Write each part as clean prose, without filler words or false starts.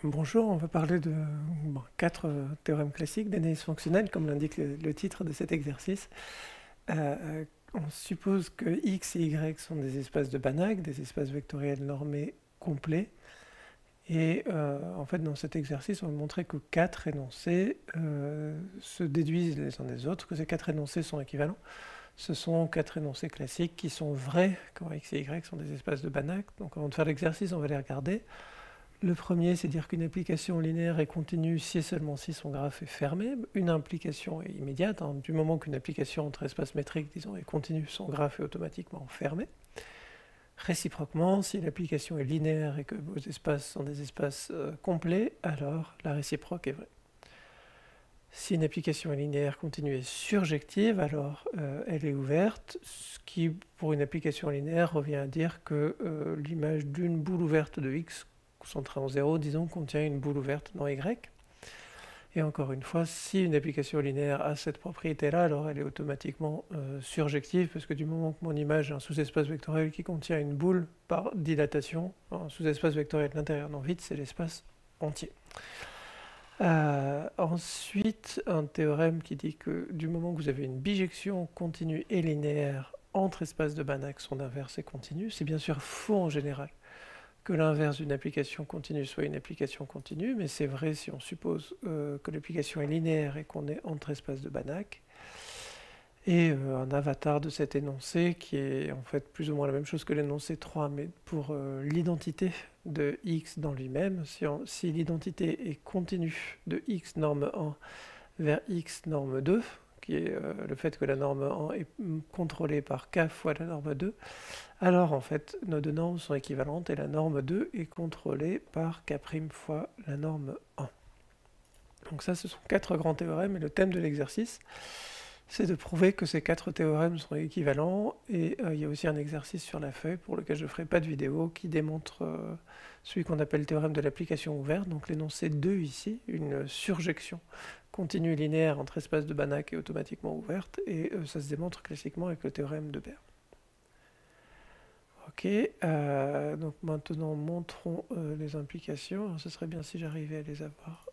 Bonjour, on va parler de quatre théorèmes classiques d'analyse fonctionnelle, comme l'indique le titre de cet exercice. On suppose que x et y sont des espaces de Banach, des espaces vectoriels normés complets. Et en fait, dans cet exercice, on va montrer que quatre énoncés se déduisent les uns des autres, que ces quatre énoncés sont équivalents. Ce sont quatre énoncés classiques qui sont vrais quand x et y sont des espaces de Banach. Donc avant de faire l'exercice, on va les regarder. Le premier, c'est dire qu'une application linéaire est continue si et seulement si son graphe est fermé. Une implication est immédiate. Du moment qu'une application entre espaces métriques, disons, est continue, son graphe est automatiquement fermé. Réciproquement, si l'application est linéaire et que vos espaces sont des espaces complets, alors la réciproque est vraie. Si une application est linéaire continue et surjective, alors elle est ouverte, ce qui, pour une application linéaire, revient à dire que l'image d'une boule ouverte de x centrée en 0, disons, contient une boule ouverte dans y. Et encore une fois, si une application linéaire a cette propriété-là, alors elle est automatiquement surjective, parce que du moment que mon image est un sous-espace vectoriel qui contient une boule par dilatation, un sous-espace vectoriel de l'intérieur d'un vide, c'est l'espace entier. Ensuite, un théorème qui dit que du moment que vous avez une bijection continue et linéaire entre espaces de Banach, son inverse est continu. C'est bien sûr faux en général que l'inverse d'une application continue soit une application continue, mais c'est vrai si on suppose que l'application est linéaire et qu'on est entre espaces de Banach. Et un avatar de cet énoncé qui est en fait plus ou moins la même chose que l'énoncé 3, mais pour l'identité de x dans lui-même. Si l'identité est continue de x norme 1 vers x norme 2, qui est le fait que la norme 1 est contrôlée par k fois la norme 2, alors en fait nos deux normes sont équivalentes et la norme 2 est contrôlée par k' fois la norme 1. Donc ça, ce sont quatre grands théorèmes et le thème de l'exercice, c'est de prouver que ces quatre théorèmes sont équivalents, et il y a aussi un exercice sur la feuille pour lequel je ne ferai pas de vidéo qui démontre celui qu'on appelle le théorème de l'application ouverte, donc l'énoncé 2 ici, une surjection continue et linéaire entre espaces de Banach est automatiquement ouverte, et ça se démontre classiquement avec le théorème de Baire. Ok, donc maintenant montrons les implications. Alors, ce serait bien si j'arrivais à les avoir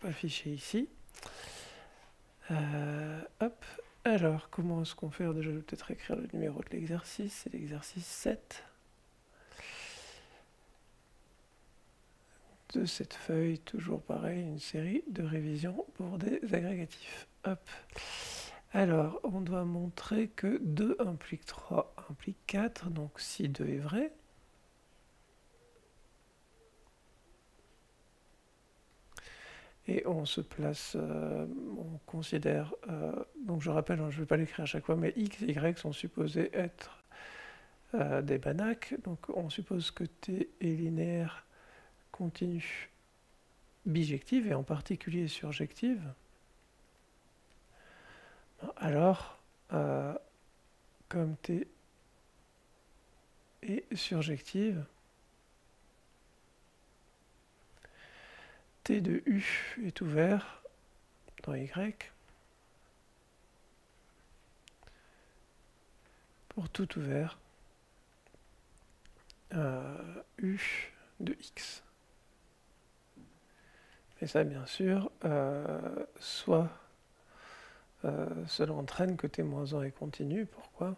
affichées ici. Hop. Alors, comment est-ce qu'on fait? Déjà, je vais peut-être écrire le numéro de l'exercice. C'est l'exercice 7 de cette feuille. Toujours pareil, une série de révisions pour des agrégatifs. Hop. Alors, on doit montrer que 2 implique 3 implique 4. Donc, si 2 est vrai, et on se place, on considère, donc je rappelle, je ne vais pas l'écrire à chaque fois, mais x et y sont supposés être des Banach, donc on suppose que t est linéaire, continue, bijective, et en particulier surjective. Alors, comme t est surjective, t de u est ouvert dans y pour tout ouvert u de x. Et ça, bien sûr, soit cela entraîne que t-1 est continu. Pourquoi?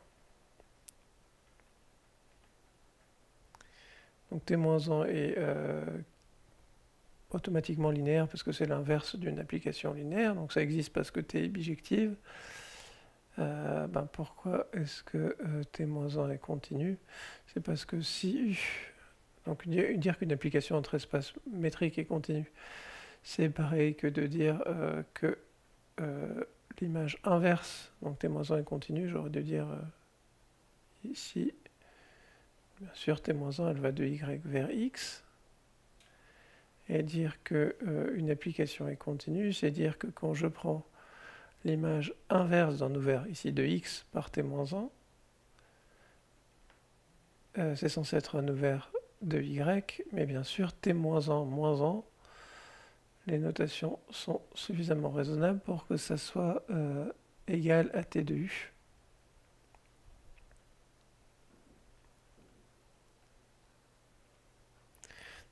Donc t-1 est automatiquement linéaire parce que c'est l'inverse d'une application linéaire, donc ça existe parce que t est bijective. Pourquoi est-ce que t-1 est continu? C'est parce que si u, donc dire qu'une application entre espaces métriques est continue, c'est pareil que de dire que l'image inverse, donc t-1 est continue, j'aurais dû dire ici, bien sûr t-1 elle va de y vers x, et dire qu'une application est continue, c'est dire que quand je prends l'image inverse d'un ouvert ici de x par t-1, c'est censé être un ouvert de y, mais bien sûr t-1 moins 1, les notations sont suffisamment raisonnables pour que ça soit égal à t de u.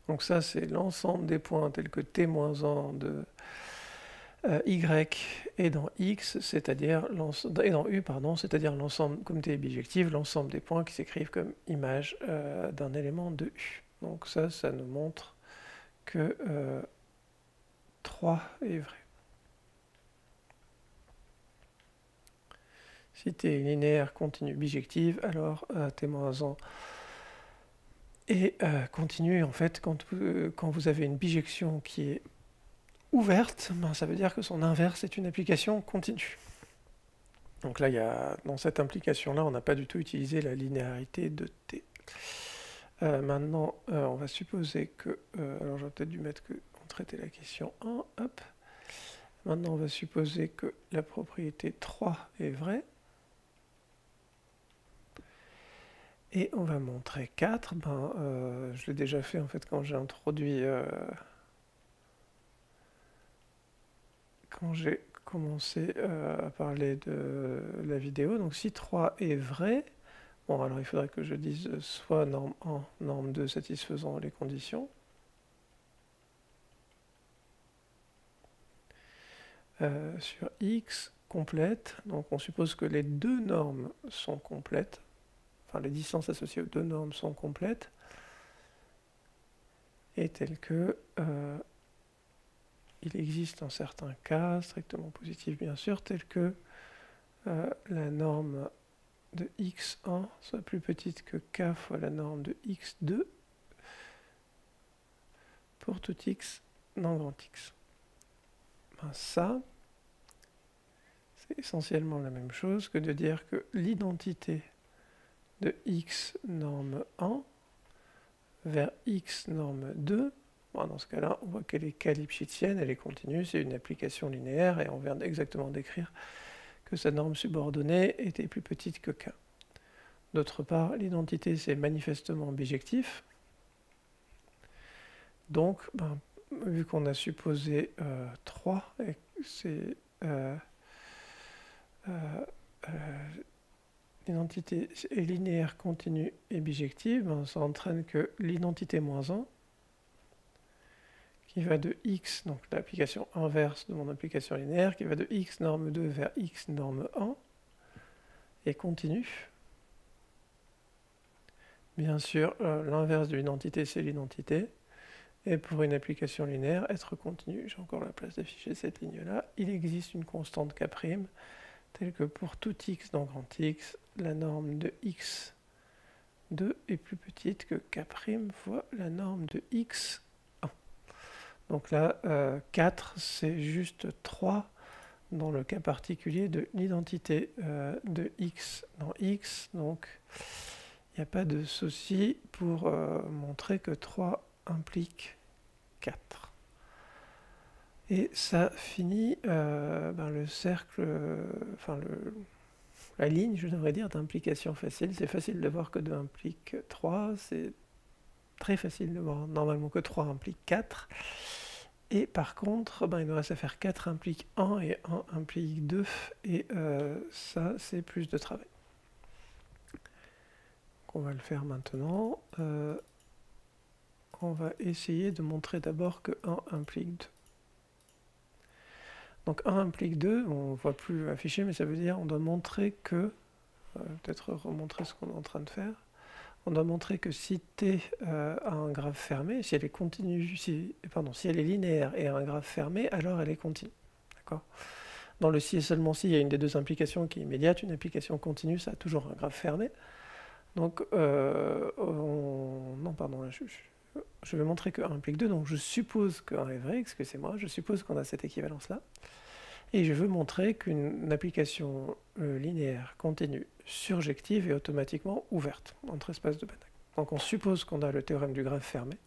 Donc ça, c'est l'ensemble des points tels que t-1 de y est dans x, c'est-à-dire et dans u, pardon, c'est-à-dire l'ensemble, comme t est bijectif, l'ensemble des points qui s'écrivent comme image d'un élément de u. Donc ça nous montre que 3 est vrai. Si t est linéaire, continue, bijective, alors t-1 est continue. En fait, quand vous avez une bijection qui est ouverte, ben, ça veut dire que son inverse est une application continue. Donc là, dans cette implication-là, on n'a pas du tout utilisé la linéarité de t. Maintenant, on va supposer que... alors j'aurais peut-être dû mettre que on traitait la question 1. Hop. Maintenant, on va supposer que la propriété 3 est vraie. Et on va montrer 4. Ben, je l'ai déjà fait en fait quand j'ai introduit... quand j'ai commencé à parler de la vidéo. Donc si 3 est vrai, bon alors il faudrait que je dise soit norme 1, norme 2 satisfaisant les conditions. Sur x complète, donc on suppose que les deux normes sont complètes, enfin les distances associées aux deux normes sont complètes, et telles que il existe un certain cas, strictement positif bien sûr, tel que la norme de x1 soit plus petite que k fois la norme de x2 pour tout x non grand x. Ben ça, c'est essentiellement la même chose que de dire que l'identité de x norme 1 vers x norme 2, bon, dans ce cas-là, on voit qu'elle est k-lipschitzienne, elle est continue, c'est une application linéaire, et on vient exactement d'écrire que sa norme subordonnée était plus petite que k. D'autre part, l'identité, c'est manifestement bijectif. Donc, ben, vu qu'on a supposé 3, et c'est l'identité est linéaire, continue et bijective, ben, ça entraîne que l'identité -1, qui va de x, donc l'application inverse de mon application linéaire, qui va de x norme 2 vers x norme 1, est continue. Bien sûr, l'inverse de l'identité, c'est l'identité. Et pour une application linéaire, être continue, j'ai encore la place d'afficher cette ligne-là, il existe une constante k', telle que pour tout x dans grand X, la norme de x2 est plus petite que k' fois la norme de x1. Donc là, 4, c'est juste 3 dans le cas particulier de l'identité de x dans x. Donc, il n'y a pas de souci pour montrer que 3 implique 4. Et ça finit le cercle, enfin la ligne, je devrais dire, d'implication facile. C'est facile de voir que 2 implique 3, c'est très facile de voir normalement que 3 implique 4. Et par contre, il nous reste à faire 4 implique 1 et 1 implique 2, et ça, c'est plus de travail. Donc on va le faire maintenant. On va essayer de montrer d'abord que 1 implique 2. Donc 1 implique 2, on ne voit plus affiché, mais ça veut dire on doit montrer que, peut-être remontrer ce qu'on est en train de faire, on doit montrer que si t a un graphe fermé, si elle est continue, si elle est linéaire et a un graphe fermé, alors elle est continue. D'accord ? Dans le si et seulement si, il y a une des deux implications qui est immédiate, une application continue, ça a toujours un graphe fermé. Donc, non, pardon, là, je vais montrer que 1 implique 2, donc je suppose que 1 est vrai, excusez-moi, je suppose qu'on a cette équivalence-là. Et je veux montrer qu'une application linéaire, continue, surjective est automatiquement ouverte entre espaces de Banach. Donc on suppose qu'on a le théorème du graphe fermé.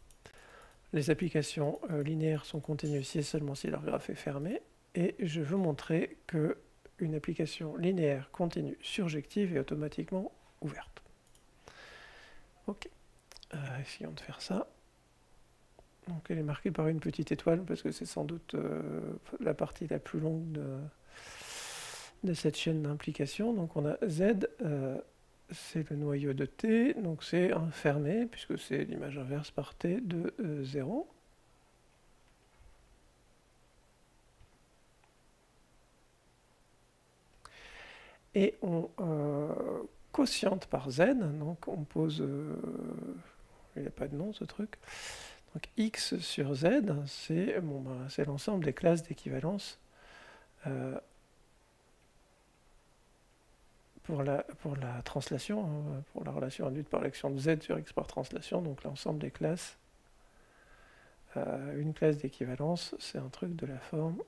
Les applications linéaires sont continues si et seulement si leur graphe est fermé. Et je veux montrer qu'une application linéaire, continue, surjective est automatiquement ouverte. Ok, essayons de faire ça. Donc elle est marquée par une petite étoile parce que c'est sans doute la partie la plus longue de cette chaîne d'implication. Donc on a Z c'est le noyau de T, donc c'est un fermé, puisque c'est l'image inverse par T de 0. Et on quotiente par Z, donc on pose... il n'y a pas de nom ce truc. Donc X sur Z, c'est l'ensemble des classes d'équivalence pour la translation, pour la relation induite par l'action de Z sur X par translation, donc l'ensemble des classes. Une classe d'équivalence, c'est un truc de la forme.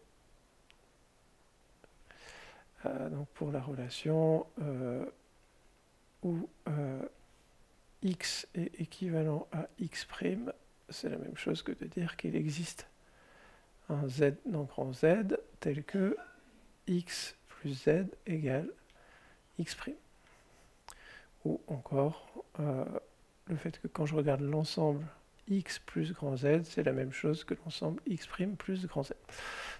Donc pour la relation où X est équivalent à X', c'est la même chose que de dire qu'il existe un Z dans grand Z tel que X plus Z égale X'. Ou encore le fait que quand je regarde l'ensemble X plus grand Z, c'est la même chose que l'ensemble X' plus grand Z.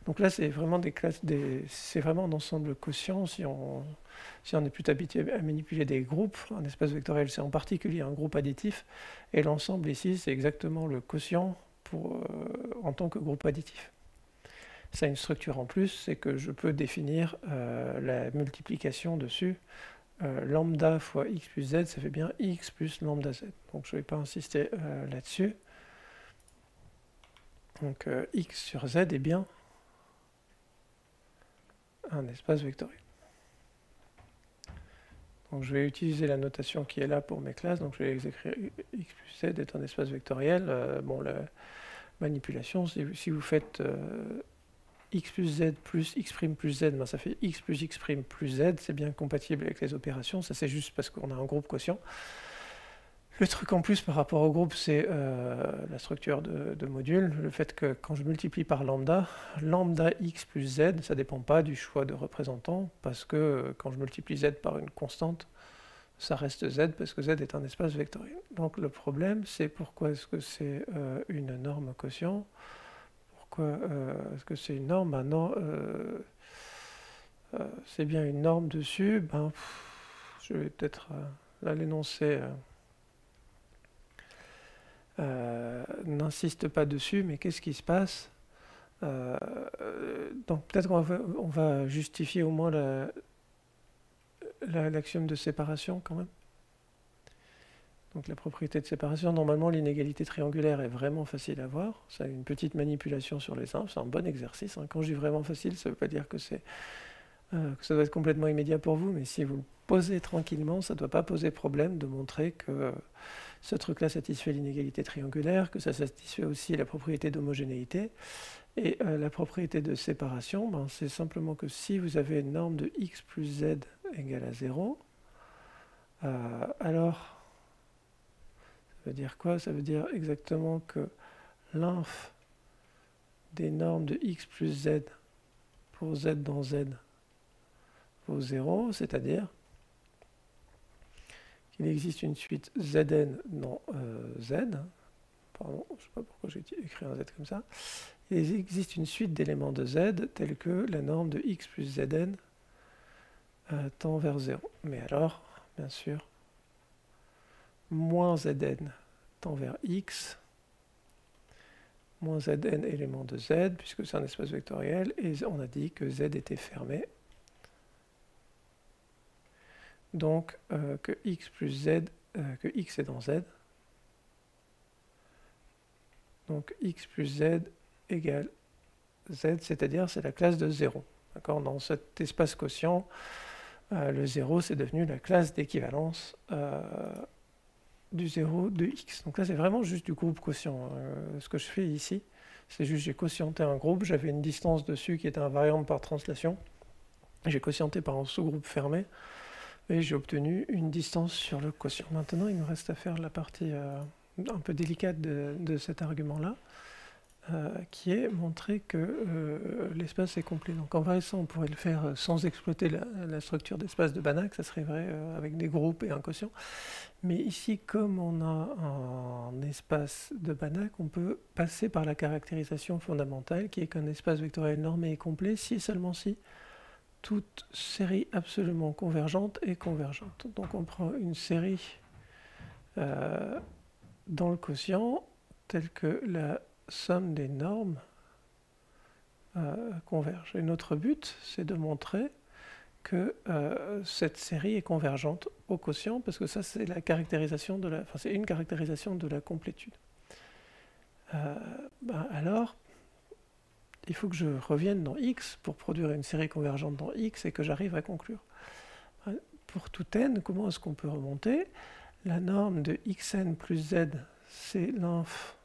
Donc là, c'est vraiment des classes, c'est vraiment un ensemble quotient. Si on est plutôt habitué à manipuler des groupes, un espace vectoriel, c'est en particulier un groupe additif. Et l'ensemble ici, c'est exactement le quotient en tant que groupe additif. Ça a une structure en plus, c'est que je peux définir la multiplication dessus. Lambda fois x plus z, ça fait bien x plus lambda z. Donc je ne vais pas insister là-dessus. Donc x sur z est bien un espace vectoriel. Donc je vais utiliser la notation qui est là pour mes classes. Donc je vais écrire x plus z est un espace vectoriel. Bon, la manipulation, si vous faites x plus z plus x' plus z, ben ça fait x plus x' plus z, c'est bien compatible avec les opérations, ça c'est juste parce qu'on a un groupe quotient. Le truc en plus par rapport au groupe, c'est la structure de module, le fait que quand je multiplie par lambda, lambda x plus z, ça ne dépend pas du choix de représentant, parce que quand je multiplie z par une constante, ça reste z, parce que z est un espace vectoriel. Donc le problème, c'est pourquoi est-ce que c'est une norme quotient. Est-ce que c'est une norme? Non, c'est bien une norme dessus. Ben, je vais peut-être là l'énoncer. N'insiste pas dessus, mais qu'est-ce qui se passe? Donc peut-être qu'on va justifier au moins l'axiome de séparation quand même. Donc la propriété de séparation, normalement l'inégalité triangulaire est vraiment facile à voir. Ça a une petite manipulation sur les simples, c'est un bon exercice. Quand je dis vraiment facile, ça ne veut pas dire que ça doit être complètement immédiat pour vous, mais si vous le posez tranquillement, ça ne doit pas poser problème de montrer que ce truc-là satisfait l'inégalité triangulaire, que ça satisfait aussi la propriété d'homogénéité. Et la propriété de séparation, ben, c'est simplement que si vous avez une norme de x plus z égale à 0, alors... Ça veut dire quoi? Ça veut dire exactement que l'inf des normes de x plus z pour z dans z vaut 0, c'est-à-dire qu'il existe une suite zn dans z. Pardon, je ne sais pas pourquoi j'ai écrit un z comme ça. Il existe une suite d'éléments de z tels que la norme de x plus zn tend vers 0. Mais alors, bien sûr, moins zn tend vers x, moins zn élément de z, puisque c'est un espace vectoriel, et on a dit que z était fermé. Donc que x plus z, que x est dans z. Donc x plus z égale z, c'est-à-dire c'est la classe de 0. Dans cet espace quotient, le 0 c'est devenu la classe d'équivalence du 0 de x. Donc là, c'est vraiment juste du groupe quotient. Ce que je fais ici, c'est juste j'ai quotienté un groupe, j'avais une distance dessus qui était invariante par translation. J'ai quotienté par un sous-groupe fermé, et j'ai obtenu une distance sur le quotient. Maintenant, il me reste à faire la partie un peu délicate de cet argument-là, qui est montrer que l'espace est complet. Donc en vrai, ça, on pourrait le faire sans exploiter la structure d'espace de Banach, ça serait vrai avec des groupes et un quotient. Mais ici, comme on a un espace de Banach, on peut passer par la caractérisation fondamentale, qui est qu'un espace vectoriel normé est complet si et seulement si toute série absolument convergente est convergente. Donc on prend une série dans le quotient telle que la somme des normes converge. Et notre but, c'est de montrer que cette série est convergente au quotient, parce que ça, c'est la caractérisation de la, enfin, c'est une caractérisation de la complétude. Alors, il faut que je revienne dans X pour produire une série convergente dans X et que j'arrive à conclure. Pour tout n, comment est-ce qu'on peut remonter? La norme de xn plus z, c'est l'inf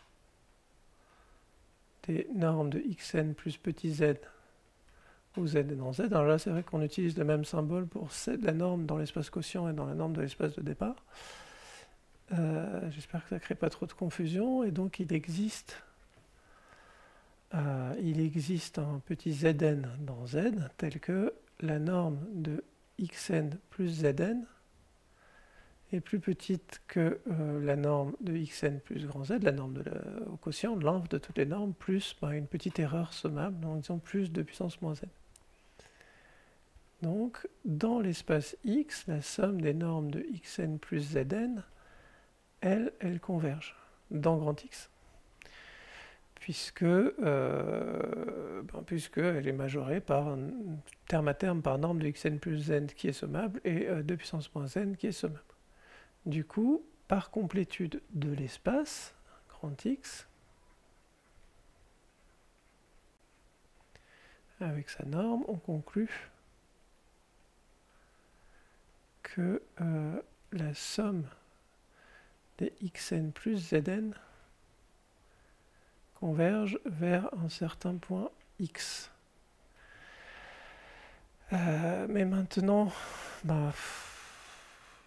des normes de xn plus petit z, où z est dans z. Alors là, c'est vrai qu'on utilise le même symbole pour la norme dans l'espace quotient et dans la norme de l'espace de départ. J'espère que ça ne crée pas trop de confusion. Et donc, il existe un petit zn dans z, tel que la norme de xn plus zn est plus petite que la norme de xn plus grand z, la norme au quotient, l'inf de toutes les normes, plus une petite erreur sommable, donc disons plus de puissance moins n. Donc, dans l'espace x, la somme des normes de xn plus zn, elle converge dans grand X, puisque elle est majorée par terme à terme par norme de xn plus n qui est sommable et 2 puissance moins n qui est sommable. Du coup, par complétude de l'espace, grand X, avec sa norme, on conclut que la somme des xn plus zn converge vers un certain point x. Mais maintenant,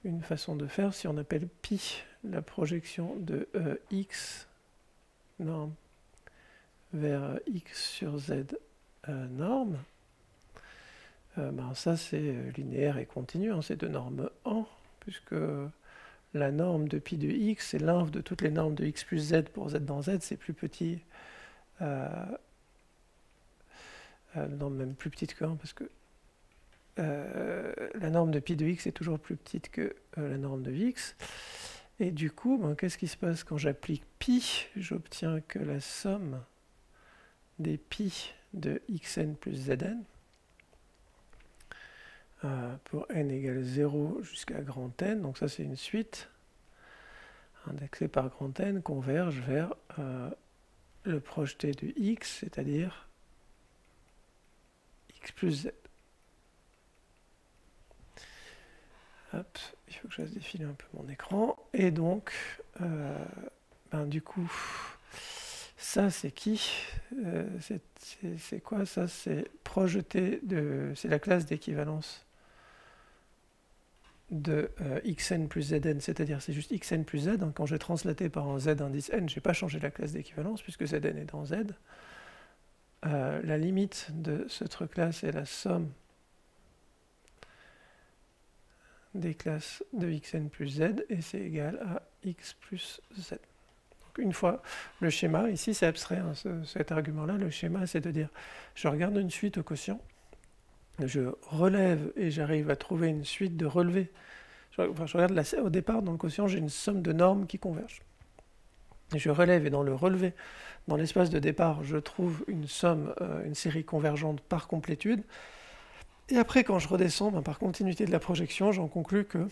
une façon de faire, si on appelle pi la projection de x norme vers x sur z norme, ça c'est linéaire et continu, hein, c'est de norme 1, puisque la norme de pi de x, c'est l'inf de toutes les normes de x plus z pour z dans z, c'est plus petit, non, même plus petite que 1, parce que la norme de pi de x est toujours plus petite que la norme de x. Et du coup, qu'est-ce qui se passe quand j'applique pi? J'obtiens que la somme des pi de xn plus zn, pour n égale 0 jusqu'à grand N, donc ça c'est une suite indexée par grand N, converge vers le projeté de x, c'est-à-dire x plus z. Hop, il faut que je fasse défiler un peu mon écran. Et donc, du coup, ça c'est qui? C'est quoi ça? C'est projeté c'est la classe d'équivalence de xn plus zn, c'est-à-dire c'est juste xn plus z. Quand j'ai translaté par un z indice n, je n'ai pas changé la classe d'équivalence puisque zn est dans z. La limite de ce truc-là, c'est la somme des classes de xn plus z, et c'est égal à x plus z. Donc une fois le schéma, ici c'est abstrait, hein, cet argument-là, le schéma c'est de dire, je regarde une suite au quotient, je relève et j'arrive à trouver une suite de relevés. Je regarde au départ, dans le quotient, j'ai une somme de normes qui convergent. Et je relève, et dans le relevé, dans l'espace de départ, je trouve une somme, une série convergente par complétude. Et après, quand je redescends, par continuité de la projection, j'en conclus que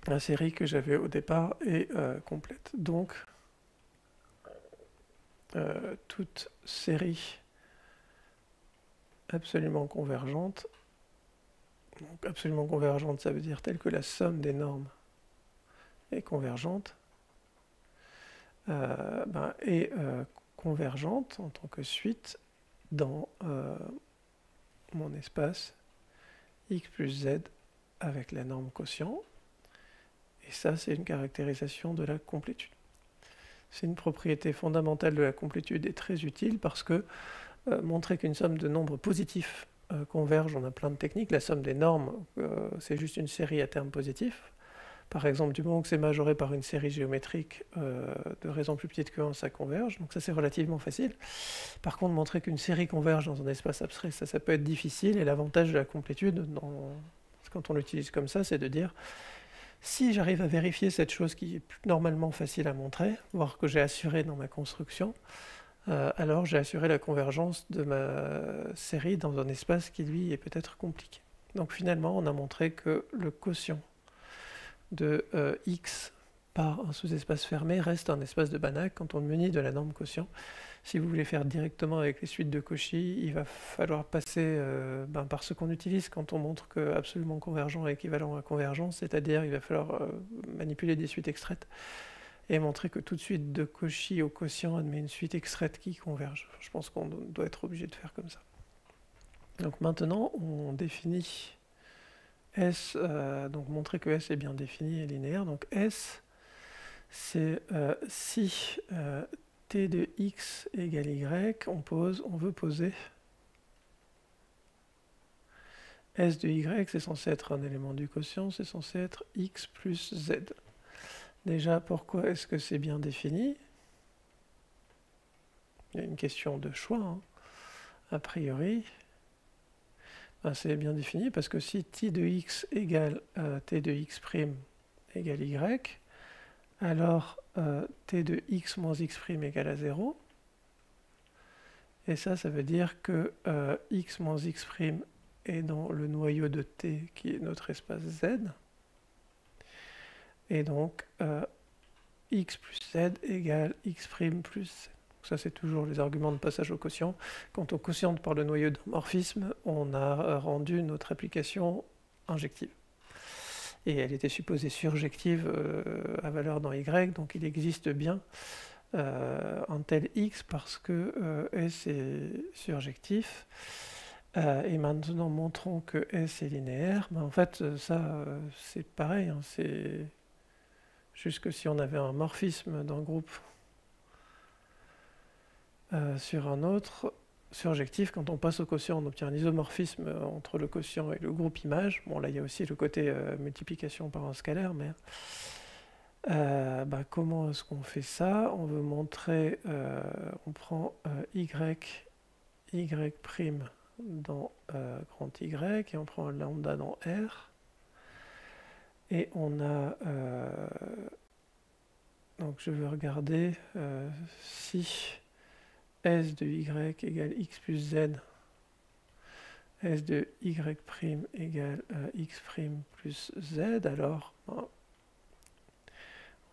la série que j'avais au départ est complète. Donc, toute série absolument convergente, donc absolument convergente, ça veut dire telle que la somme des normes est convergente, est convergente en tant que suite dans mon espace x plus z avec la norme quotient. Et ça, c'est une caractérisation de la complétude. C'est une propriété fondamentale de la complétude et très utile parce que montrer qu'une somme de nombres positifs converge, on a plein de techniques. La somme des normes, c'est juste une série à termes positifs. Par exemple, du moment que c'est majoré par une série géométrique de raison plus petite que 1, ça converge. Donc ça, c'est relativement facile. Par contre, montrer qu'une série converge dans un espace abstrait, ça peut être difficile. Et l'avantage de la complétude, quand on l'utilise comme ça, c'est de dire, si j'arrive à vérifier cette chose qui est normalement facile à montrer, voire que j'ai assuré dans ma construction, alors j'ai assuré la convergence de ma série dans un espace qui, lui, est peut-être compliqué. Donc finalement, on a montré que le quotient de x par un sous-espace fermé reste un espace de Banach quand on le munit de la norme quotient. Si vous voulez faire directement avec les suites de Cauchy, il va falloir passer par ce qu'on utilise quand on montre que absolument convergent est équivalent à convergence, c'est-à-dire il va falloir manipuler des suites extraites et montrer que toute suite de Cauchy au quotient admet une suite extraite qui converge. Je pense qu'on doit être obligé de faire comme ça. Donc maintenant, on définit S, donc montrer que S est bien défini et linéaire. Donc S, c'est si t de x égale y, on veut poser S de y, c'est censé être un élément du quotient, c'est censé être x plus z. Déjà, pourquoi est-ce que c'est bien défini? Il y a une question de choix, hein. A priori. C'est bien défini parce que si t de x égale t de x' égale y, alors t de x moins x' égale à 0. Et ça veut dire que x moins x' est dans le noyau de t qui est notre espace z. Et donc x plus z égale x' plus z. Ça, c'est toujours les arguments de passage au quotient. Quand on quotiente par le noyau d'homorphisme, on a rendu notre application injective. Et elle était supposée surjective à valeur dans y, donc il existe bien un tel x parce que S est surjectif. Et maintenant, montrons que S est linéaire. En fait, ça, c'est pareil. Hein, c'est juste que si on avait un morphisme d'un groupe sur un autre surjectif, quand on passe au quotient, on obtient un isomorphisme entre le quotient et le groupe image. Bon, là, il y a aussi le côté multiplication par un scalaire, mais comment est-ce qu'on fait ça? On veut montrer, on prend y dans grand Y, et on prend lambda dans R, et on a, donc je vais regarder si S de y égale x plus z, S de y' égale x' plus z, alors on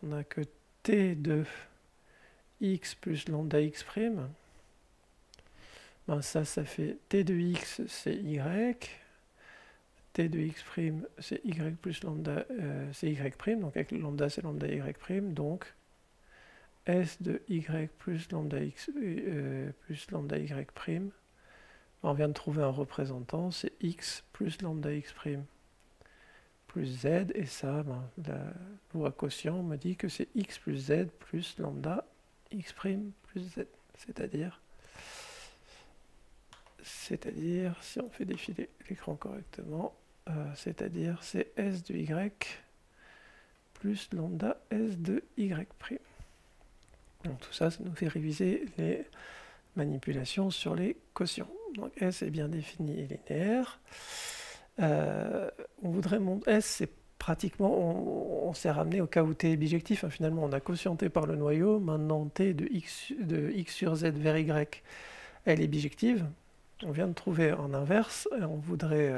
n'a que t de x plus lambda x'. Ça fait t de x, c'est y, t de x' c'est y plus lambda, c'est y', donc avec lambda c'est lambda y', donc S de y plus lambda x plus lambda y', on vient de trouver un représentant, c'est x plus lambda x' plus z, et ça, la loi quotient me dit que c'est x plus z plus lambda x' plus z, c'est-à-dire, si on fait défiler l'écran correctement, c'est-à-dire c'est S de y plus lambda S de y'. Donc tout ça, ça nous fait réviser les manipulations sur les quotients. Donc S est bien défini et linéaire. On voudrait montrer S, c'est pratiquement, on s'est ramené au cas où t est bijectif. Hein, finalement, on a quotienté par le noyau. Maintenant, t de x sur z vers y, elle est bijective. On vient de trouver un inverse et on voudrait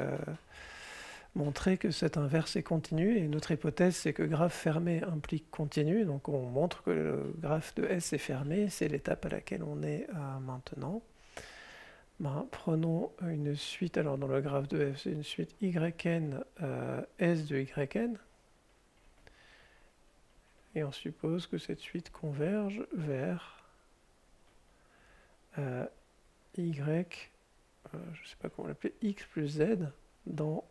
montrer que cet inverse est continu. Et notre hypothèse, c'est que graphe fermé implique continu. Donc on montre que le graphe de S est fermé. C'est l'étape à laquelle on est maintenant. Prenons une suite. Alors dans le graphe de F, c'est une suite YN S de YN. Et on suppose que cette suite converge vers Y, je ne sais pas comment l'appeler, X plus Z dans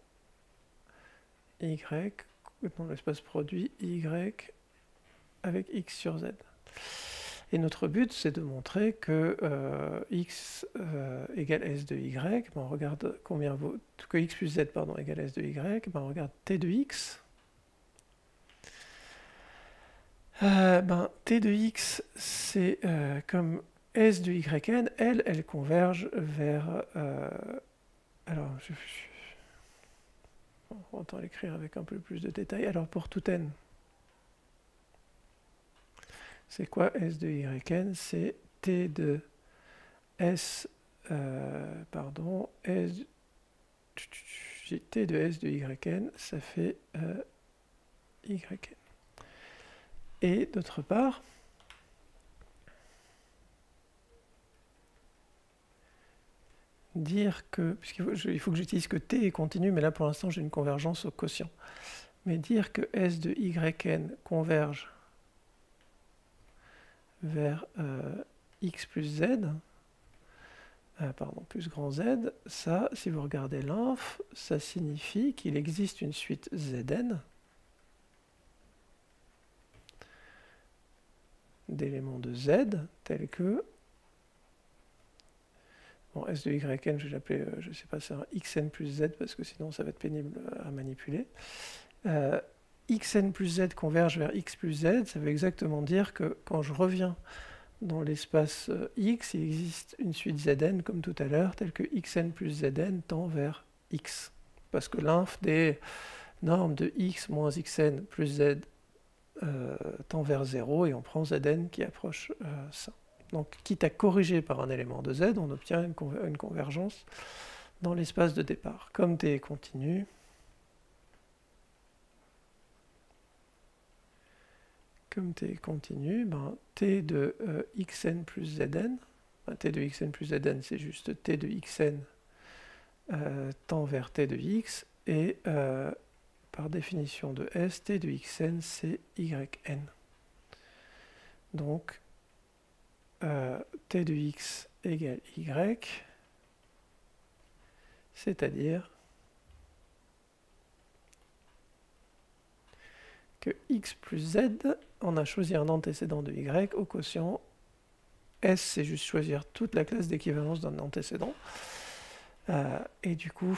Y, dans l'espace produit Y avec X sur Z. Et notre but, c'est de montrer que X égale S de Y. On regarde combien vaut, que X plus Z, pardon, égale S de Y. On regarde T de X. T de x, c'est comme S de yn, elle converge vers... alors, on va l'écrire avec un peu plus de détails. Alors, pour tout n, c'est quoi S de yn? C'est T de S... pardon, T de S de yn, ça fait yn. Et d'autre part, dire que, puisqu'il faut que j'utilise que t est continu, mais là pour l'instant j'ai une convergence au quotient, mais dire que S de yn converge vers x plus z, pardon, plus grand z, ça, si vous regardez l'inf, ça signifie qu'il existe une suite Zn d'éléments de z tels que, bon, S de yn, je vais l'appeler, je ne sais pas, c'est un xn plus z parce que sinon ça va être pénible à manipuler. Xn plus z converge vers x plus z, ça veut exactement dire que quand je reviens dans l'espace x, il existe une suite Zn comme tout à l'heure, telle que xn plus Zn tend vers x. Parce que l'inf des normes de x moins xn plus z tend vers 0 et on prend Zn qui approche ça. Donc, quitte à corriger par un élément de z, on obtient une convergence dans l'espace de départ. Comme t est continu, t de xn plus zn, t de xn plus zn, c'est juste t de xn tend vers t de x, et par définition de S, t de xn, c'est yn. Donc, t de x égale y, c'est-à-dire que x plus z, on a choisi un antécédent de y au quotient. S, c'est juste choisir toute la classe d'équivalence d'un antécédent. Et du coup,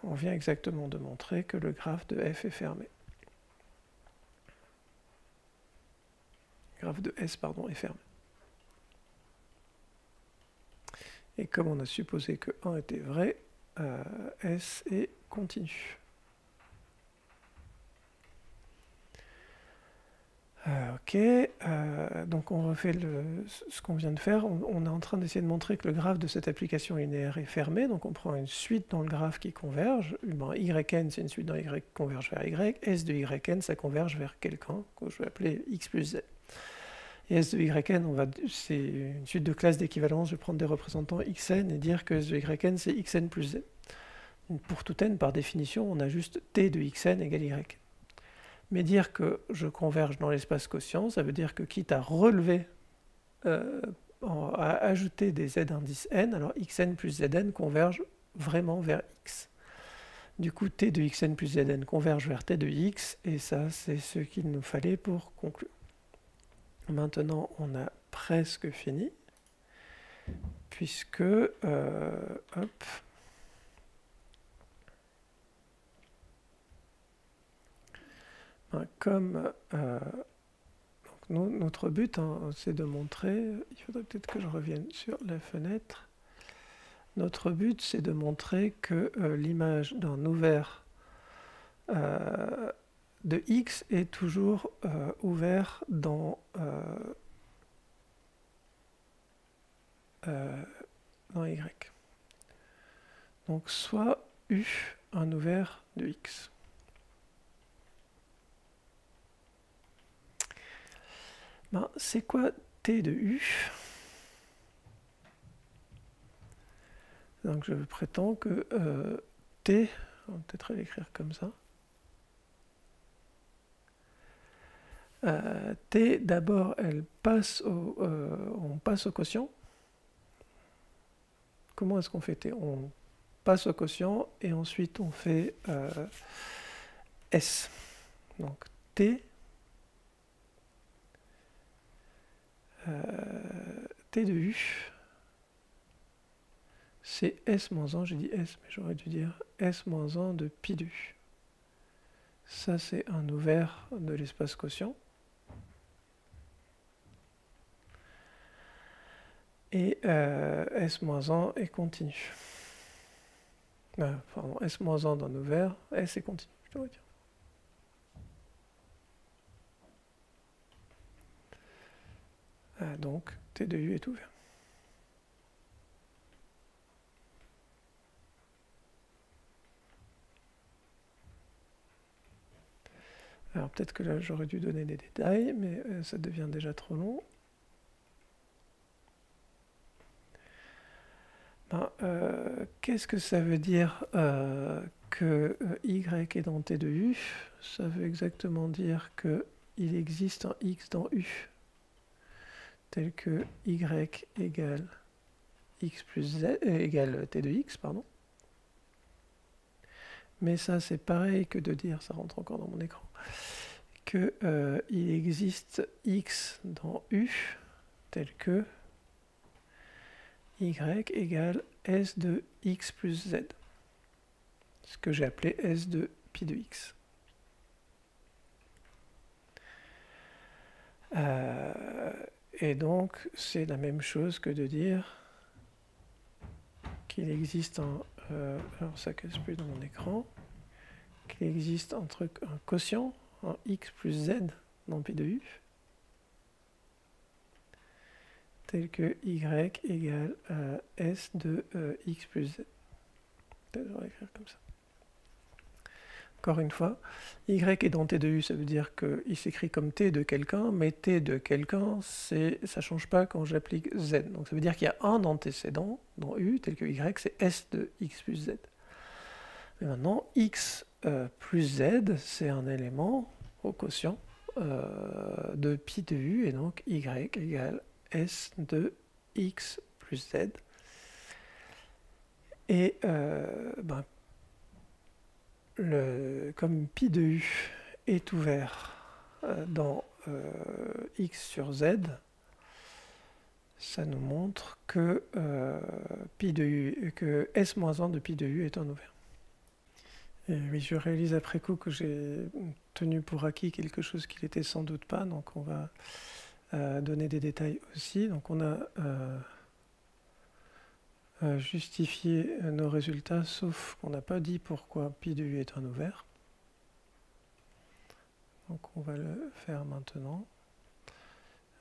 on vient exactement de montrer que le graphe de f est fermé. Le graphe de S, pardon, est fermé. Et comme on a supposé que 1 était vrai, S est continu. Ok, donc on refait ce qu'on vient de faire. On est en train d'essayer de montrer que le graphe de cette application linéaire est fermé. Donc on prend une suite dans le graphe qui converge. Yn, c'est une suite dans y qui converge vers y. S de yn, ça converge vers quelqu'un que je vais appeler x plus z. Et S de yn, c'est une suite de classes d'équivalence. Je vais prendre des représentants xn et dire que S de yn, c'est xn plus z. Pour tout n, par définition, on a juste t de xn égale y. Mais dire que je converge dans l'espace quotient, ça veut dire que quitte à relever, à ajouter des z indices n, alors xn plus zn converge vraiment vers x. Du coup, t de xn plus zn converge vers t de x, et ça, c'est ce qu'il nous fallait pour conclure. Maintenant, on a presque fini, puisque, hop, comme donc notre but, c'est de montrer, il faudrait peut-être que je revienne sur la fenêtre, notre but c'est de montrer que l'image d'un ouvert de x est toujours ouvert dans y. Donc soit u, un ouvert de x. C'est quoi t de u? Donc je prétends que t, on va peut-être l'écrire comme ça. T, d'abord, on passe au quotient. Comment est-ce qu'on fait t? On passe au quotient et ensuite on fait S. Donc t, t de u, c'est S-1, j'ai dit S, mais j'aurais dû dire S-1 de pi de u. Ça, c'est un ouvert de l'espace quotient. et S-1 est continu. Pardon, S-1 dans ouvert, S est continu, je devrais dire. Donc, T de U est ouvert. Alors peut-être que là j'aurais dû donner des détails, mais ça devient déjà trop long. Qu'est-ce que ça veut dire que Y est dans T de U? Ça veut exactement dire qu'il existe un X dans U, tel que Y égale X plus Z, égale T de X, pardon. Mais ça c'est pareil que de dire, ça rentre encore dans mon écran, qu'il existe X dans U, tel que Y égale S de X plus Z, ce que j'ai appelé S de pi de X. Et donc, c'est la même chose que de dire qu'il existe un... alors ça casse plus dans mon écran. Qu'il existe un quotient, un X plus Z dans pi de U, tel que Y égale S de X plus Z. Peut-être je vais écrire comme ça. Encore une fois, Y est dans T de U, ça veut dire qu'il s'écrit comme T de quelqu'un, mais T de quelqu'un, ça ne change pas quand j'applique Z. Donc ça veut dire qu'il y a un antécédent dans U, tel que Y, c'est S de X plus Z. Et maintenant, X plus Z, c'est un élément au quotient de pi de U, et donc Y égale S de X plus Z. Et comme pi de U est ouvert dans X sur Z, ça nous montre que, que S-1 de pi de U est en ouvert. Et oui, je réalise après coup que j'ai tenu pour acquis quelque chose qui n'était sans doute pas, donc on va donner des détails aussi. Donc on a justifié nos résultats, sauf qu'on n'a pas dit pourquoi pi de U est en ouvert. Donc on va le faire maintenant.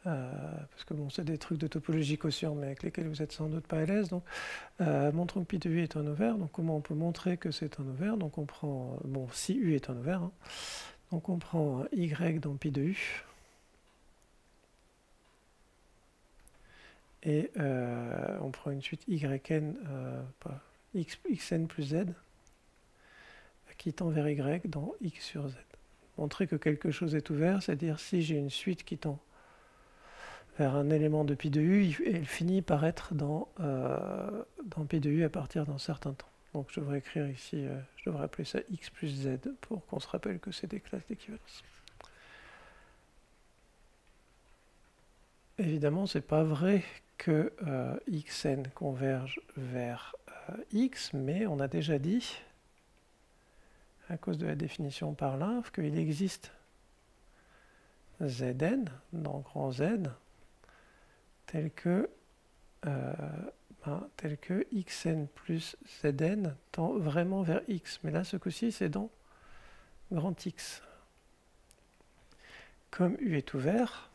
Parce que bon, c'est des trucs de topologie quotient, mais avec lesquels vous n'êtes sans doute pas à l'aise. Donc, montrons que pi de U est en ouvert. Donc, comment on peut montrer que c'est en ouvert? Donc, on prend, bon, si U est en ouvert, hein, donc on prend Y dans pi de U. Et on prend une suite YN, xn plus Z, qui tend vers Y dans X sur Z. Montrer que quelque chose est ouvert, c'est-à-dire si j'ai une suite qui tend vers un élément de pi de U, elle finit par être dans pi de U à partir d'un certain temps. Donc je devrais écrire ici, je devrais appeler ça X plus Z pour qu'on se rappelle que c'est des classes d'équivalence. Évidemment, c'est pas vrai que xn converge vers x, mais on a déjà dit, à cause de la définition par l'inf, qu'il existe Zn dans grand Z, tel que xn plus Zn tend vraiment vers x. Mais là, ce coup-ci, c'est dans grand X. Comme U est ouvert,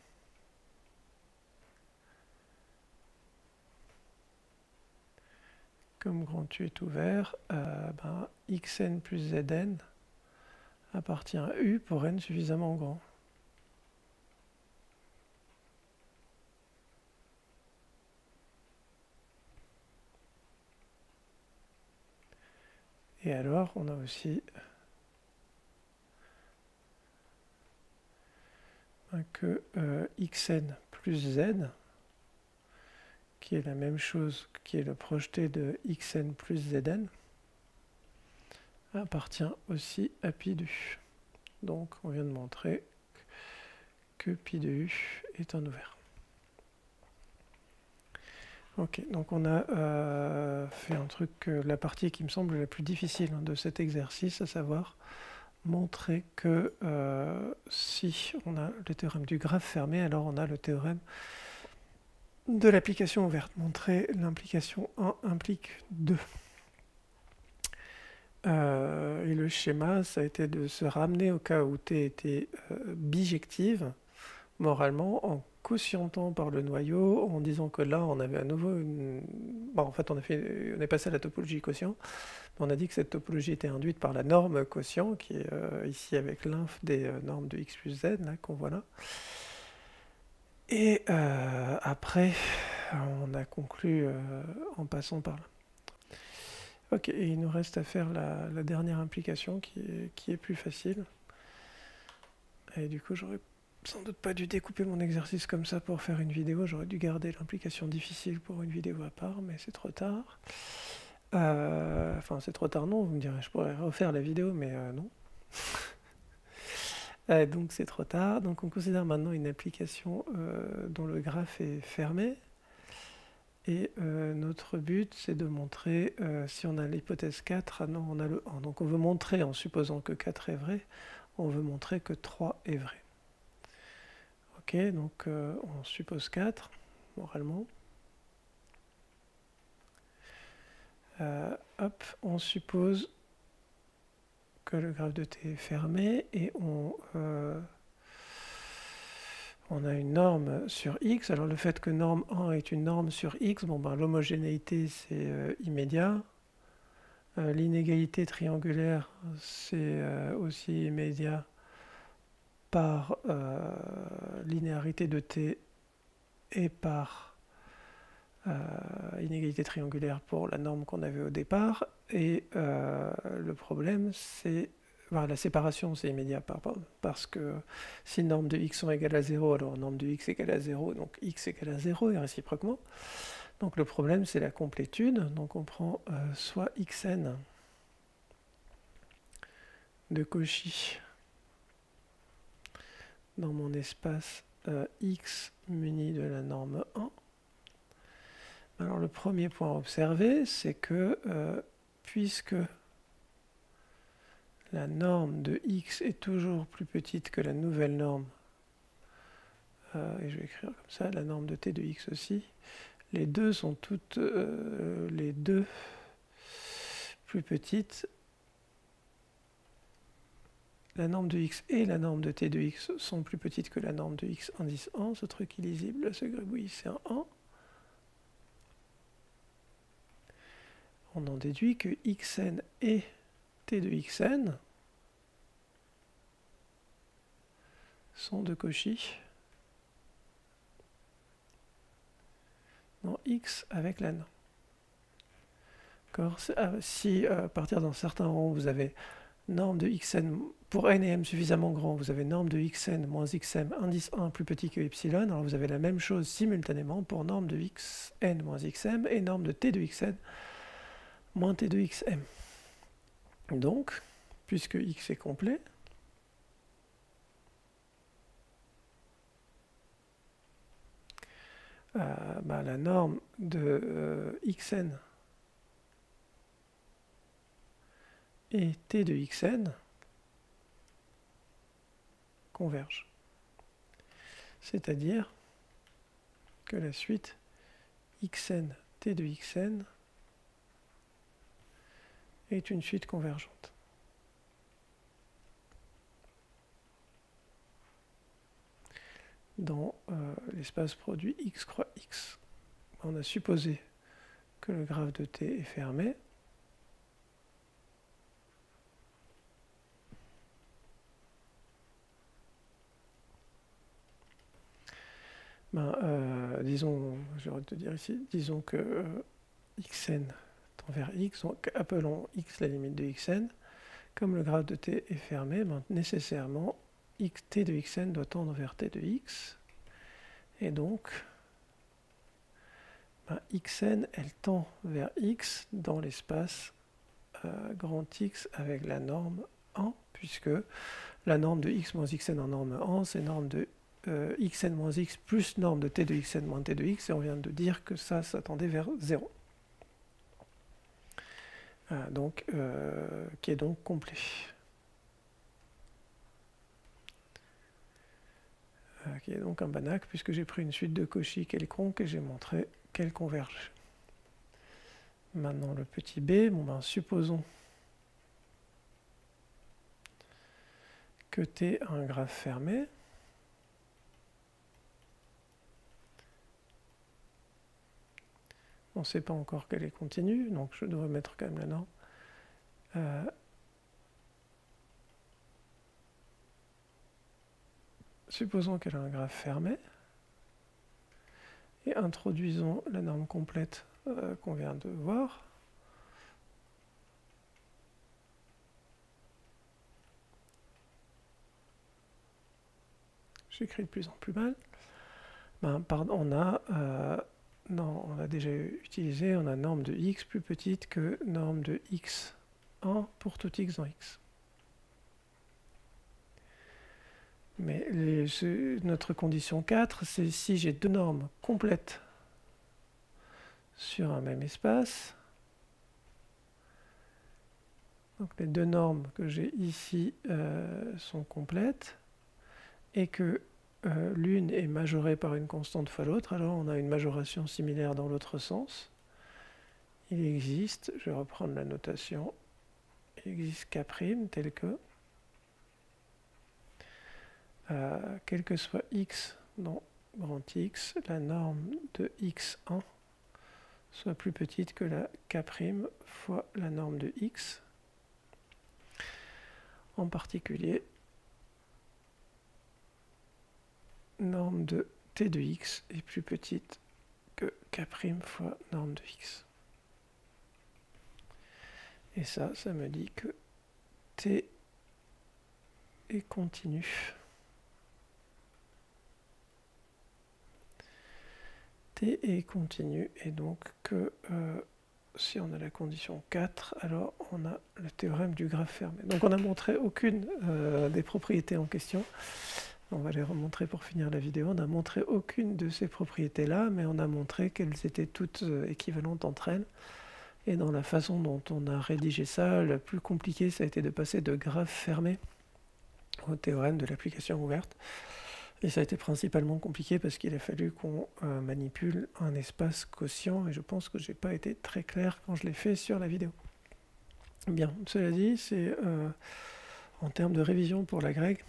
comme grand U est ouvert, xn plus Zn appartient à U pour n suffisamment grand. Et alors, on a aussi que xn plus z, qui est la même chose, qui est le projeté de xn plus zn, appartient aussi à pi de U. Donc, on vient de montrer que pi de U est en ouvert. Ok, donc on a fait un truc, la partie qui me semble la plus difficile de cet exercice, à savoir montrer que si on a le théorème du graphe fermé, alors on a le théorème de l'application ouverte. Montrer l'implication 1 implique 2. Et le schéma, ça a été de se ramener au cas où T était bijective, moralement, en quotientant par le noyau, en disant que là, on avait à nouveau bon, en fait, on est passé à la topologie quotient. On a dit que cette topologie était induite par la norme quotient, qui est ici avec l'inf des normes de x plus z, là, qu'on voit là. Et après, on a conclu en passant par là. Ok, et il nous reste à faire la dernière implication qui est plus facile. Et du coup, j'aurais sans doute pas dû découper mon exercice comme ça pour faire une vidéo. J'aurais dû garder l'implication difficile pour une vidéo à part, mais c'est trop tard. Enfin, c'est trop tard, non, vous me direz, je pourrais refaire la vidéo, mais non. Donc c'est trop tard. Donc on considère maintenant une application dont le graphe est fermé. Et notre but, c'est de montrer, si on a l'hypothèse 4, ah non, on a le 1. Donc on veut montrer, en supposant que 4 est vrai, on veut montrer que 3 est vrai. Ok, donc on suppose 4, moralement. Hop, on suppose que le graphe de t est fermé et on a une norme sur x. Alors le fait que norme 1 est une norme sur x, bon ben l'homogénéité c'est immédiat. L'inégalité triangulaire c'est aussi immédiat par linéarité de t et par inégalité triangulaire pour la norme qu'on avait au départ. Et le problème c'est la séparation, c'est immédiat parce que si normes de x sont égales à 0, alors norme de x égale à 0, donc x égale à 0 et réciproquement. Donc le problème, c'est la complétude. Donc on prend soit xn de Cauchy dans mon espace x muni de la norme 1. Alors le premier point à observer, c'est que puisque la norme de x est toujours plus petite que la nouvelle norme, et je vais écrire comme ça, la norme de t de x aussi, les deux sont toutes les deux plus petites. La norme de x et la norme de t de x sont plus petites que la norme de x indice 1, ce truc illisible, ce gribouillis c'est un 1. On en déduit que xn et t de xn sont de Cauchy dans x avec la norme. Si à partir d'un certain rang, vous avez norme de xn, pour n et m suffisamment grand, vous avez norme de xn moins xm indice 1 plus petit que epsilon, alors vous avez la même chose simultanément pour norme de xn moins xm et norme de t de xn moins t de xm. Donc, puisque x est complet, la norme de xn et t de xn convergent. C'est-à-dire que la suite xn t de xn est une suite convergente. Dans l'espace produit x croix x. On a supposé que le graphe de t est fermé. Disons, j'ai envie de te dire ici, disons que xn tend vers x, donc appelons x la limite de xn. Comme le graphe de t est fermé, nécessairement t de xn doit tendre vers t de x. Et donc, xn, elle tend vers x dans l'espace grand X avec la norme 1, puisque la norme de x moins xn en norme 1, c'est norme de xn moins x plus norme de t de xn moins t de x, et on vient de dire que ça tendait vers 0. Donc, qui est donc complet. qui est donc un Banach, puisque j'ai pris une suite de Cauchy quelconque et j'ai montré qu'elle converge. Maintenant le petit b, bon ben, supposons que T a un graphe fermé. On ne sait pas encore qu'elle est continue, donc je devrais mettre quand même la norme. Supposons qu'elle a un graphe fermé. Et introduisons la norme complète qu'on vient de voir. J'écris de plus en plus mal. Ben, pardon, on a déjà utilisé, on a norme de x plus petite que norme de x1 pour tout x dans x. Mais notre condition 4, c'est si j'ai deux normes complètes sur un même espace. Donc les deux normes que j'ai ici sont complètes et que l'une est majorée par une constante fois l'autre, alors on a une majoration similaire dans l'autre sens. Il existe, je vais reprendre la notation, il existe K' tel que quel que soit x dans grand X, la norme de x1 soit plus petite que la K' fois la norme de x. En particulier, norme de t de x est plus petite que K' fois norme de x. Et ça me dit que t est continu. T est continu, et donc que si on a la condition 4, alors on a le théorème du graphe fermé. Donc on n'a montré aucune des propriétés en question. On va les remontrer pour finir la vidéo. On n'a montré aucune de ces propriétés-là, mais on a montré qu'elles étaient toutes équivalentes entre elles. Et dans la façon dont on a rédigé ça, le plus compliqué, ça a été de passer de graphe fermé au théorème de l'application ouverte. Et ça a été principalement compliqué parce qu'il a fallu qu'on manipule un espace quotient, et je pense que je n'ai pas été très clair quand je l'ai fait sur la vidéo. Bien, cela dit, c'est en termes de révision pour la grecque,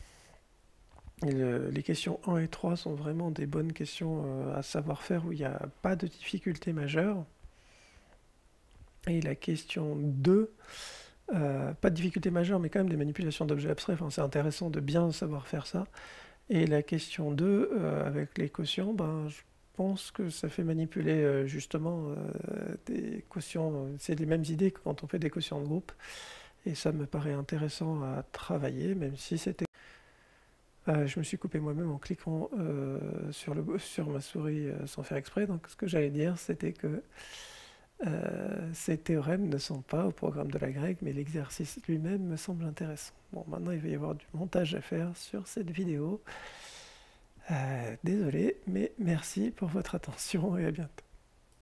les questions 1 et 3 sont vraiment des bonnes questions à savoir faire où il n'y a pas de difficulté majeure. Et la question 2, pas de difficulté majeure, mais quand même des manipulations d'objets abstraits. Enfin, c'est intéressant de bien savoir faire ça. Et la question 2, avec les quotients, ben, je pense que ça fait manipuler justement des quotients. C'est les mêmes idées que quand on fait des quotients de groupe. Et ça me paraît intéressant à travailler, même si c'était... je me suis coupé moi-même en cliquant sur ma souris sans faire exprès. Donc ce que j'allais dire, c'était que ces théorèmes ne sont pas au programme de la grecque, mais l'exercice lui-même me semble intéressant. Bon, maintenant il va y avoir du montage à faire sur cette vidéo. Désolé, mais merci pour votre attention et à bientôt.